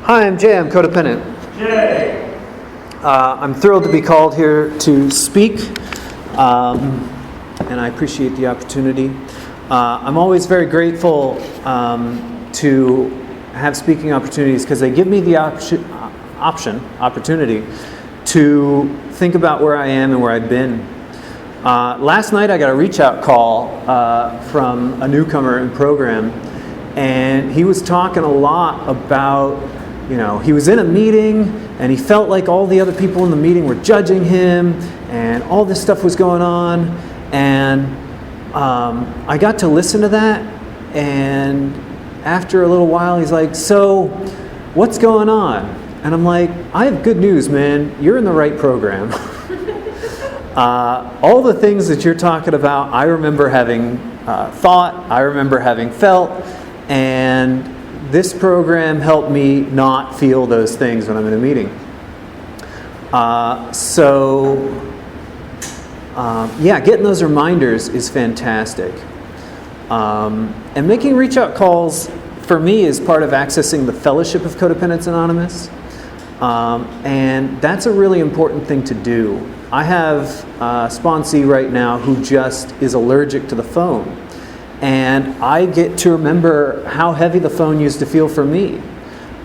Hi, I'm Jay. I'm codependent. Jay! I'm thrilled to be called here to speak, and I appreciate the opportunity. I'm always very grateful to have speaking opportunities because they give me the opportunity to think about where I am and where I've been. Last night I got a reach out call from a newcomer in program, and he was talking a lot about, he was in a meeting and he felt like all the other people in the meeting were judging him and all this stuff was going on, and I got to listen to that, and after a little while he's like, "So what's going on?" And I'm like, "I have good news, man. You're in the right program." All the things that you're talking about, I remember having thought, I remember having felt, and this program helped me not feel those things when I'm in a meeting. Getting those reminders is fantastic. And making reach out calls for me is part of accessing the fellowship of Codependents Anonymous. And that's a really important thing to do. I have a sponsee right now who just is allergic to the phone. And I get to remember how heavy the phone used to feel for me.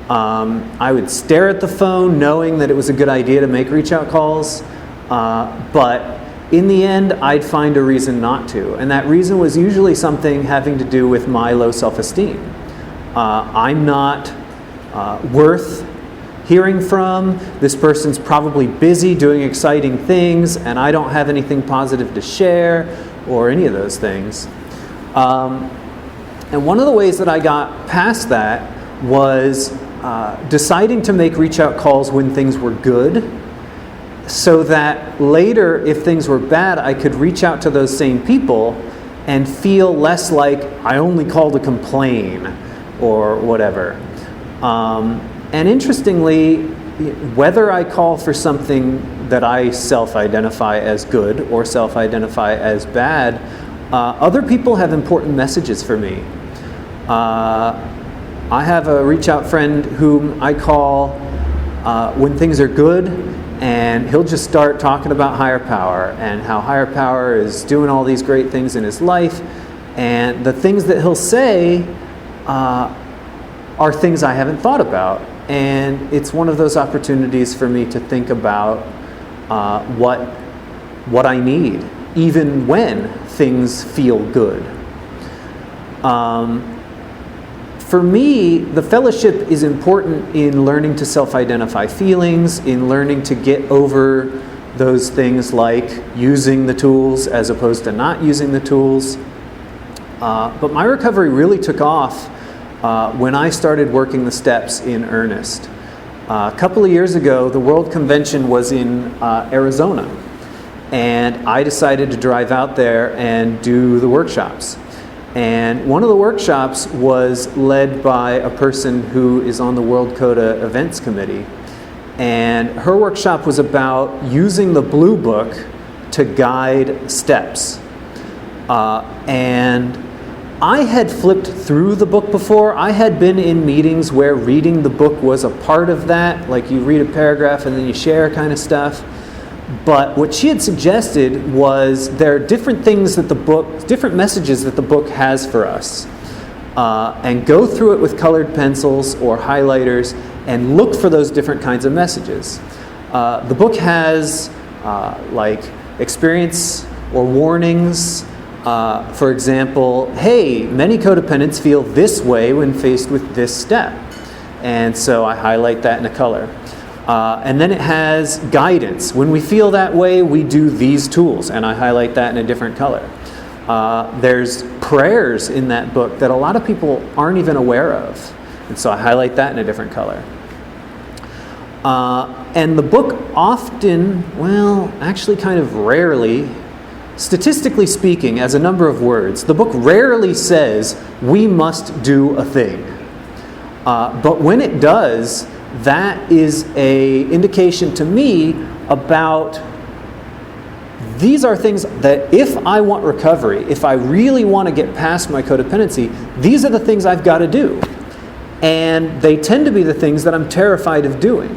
I would stare at the phone knowing that it was a good idea to make reach out calls, but in the end I'd find a reason not to. And that reason was usually something having to do with my low self-esteem. I'm not worth hearing from. This person's probably busy doing exciting things, and I don't have anything positive to share or any of those things. And one of the ways that I got past that was deciding to make reach out calls when things were good, so that later, if things were bad, I could reach out to those same people and feel less like I only called to complain or whatever. And interestingly, whether I call for something that I self-identify as good or self-identify as bad, other people have important messages for me. I have a reach out friend whom I call when things are good, and he'll just start talking about higher power and how higher power is doing all these great things in his life, and the things that he'll say are things I haven't thought about. And it's one of those opportunities for me to think about what I need, even when things feel good. For me, the fellowship is important in learning to self-identify feelings, in learning to get over those things like using the tools as opposed to not using the tools. But my recovery really took off when I started working the steps in earnest. A couple of years ago, the World Convention was in Arizona, and I decided to drive out there and do the workshops. And one of the workshops was led by a person who is on the World Coda Events Committee. And her workshop was about using the Blue Book to guide steps. And I had flipped through the book before. I had been in meetings where reading the book was a part of that, like you read a paragraph and then you share kind of stuff. But what she had suggested was there are different things that different messages that the book has for us. And go through it with colored pencils or highlighters and look for those different kinds of messages. The book has like experience or warnings. For example, hey, many codependents feel this way when faced with this step. And so I highlight that in a color. And then it has guidance. When we feel that way, we do these tools, and I highlight that in a different color. There's prayers in that book that a lot of people aren't even aware of, and so I highlight that in a different color. And the book often, actually kind of rarely, statistically speaking, as a number of words, the book rarely says, we must do a thing. But when it does, that is an indication to me about these are things that if I want recovery, if I really want to get past my codependency, these are the things I've got to do. And they tend to be the things that I'm terrified of doing.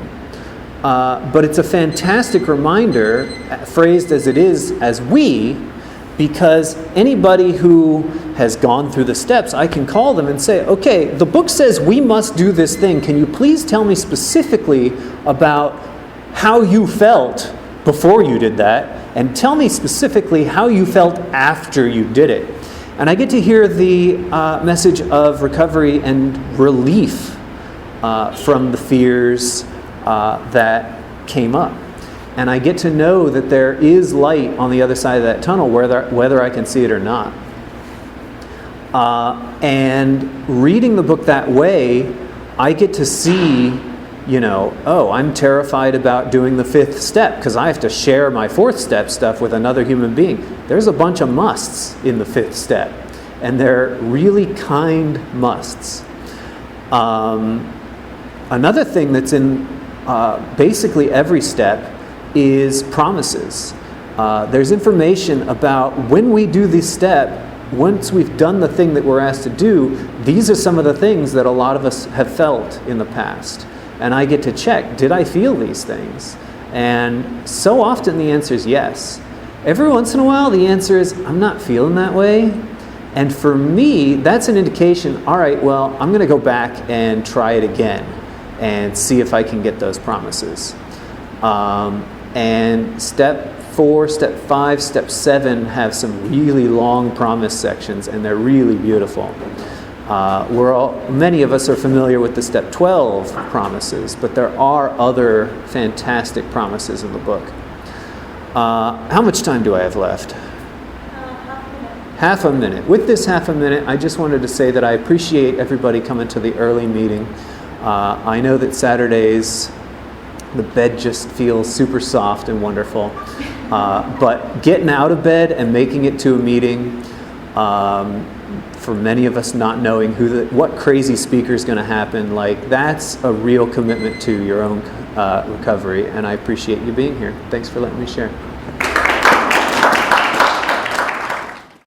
But it's a fantastic reminder, phrased as it is as we, because anybody who has gone through the steps, I can call them and say, okay, the book says we must do this thing. Can you please tell me specifically about how you felt before you did that, and tell me specifically how you felt after you did it? And I get to hear the message of recovery and relief from the fears that came up. And I get to know that there is light on the other side of that tunnel, whether I can see it or not. And reading the book that way, I get to see, oh, I'm terrified about doing the 5th step because I have to share my 4th step stuff with another human being. There's a bunch of musts in the 5th step, and they're really kind musts. Another thing that's in basically every step is promises. There's information about when we do this step, once we've done the thing that we're asked to do, these are some of the things that a lot of us have felt in the past. And I get to check, did I feel these things? And so often the answer is yes. Every once in a while the answer is, I'm not feeling that way. And for me, that's an indication, all right, well, I'm going to go back and try it again and see if I can get those promises. And step 4, step 5, step 7 have some really long promise sections, and they're really beautiful. Many of us are familiar with the step 12 promises, but there are other fantastic promises in the book. How much time do I have left? Half a minute. With this half a minute, I just wanted to say that I appreciate everybody coming to the early meeting. I know that Saturdays, the bed just feels super soft and wonderful. But getting out of bed and making it to a meeting, for many of us not knowing what crazy speaker is going to happen, that's a real commitment to your own recovery, and I appreciate you being here. Thanks for letting me share.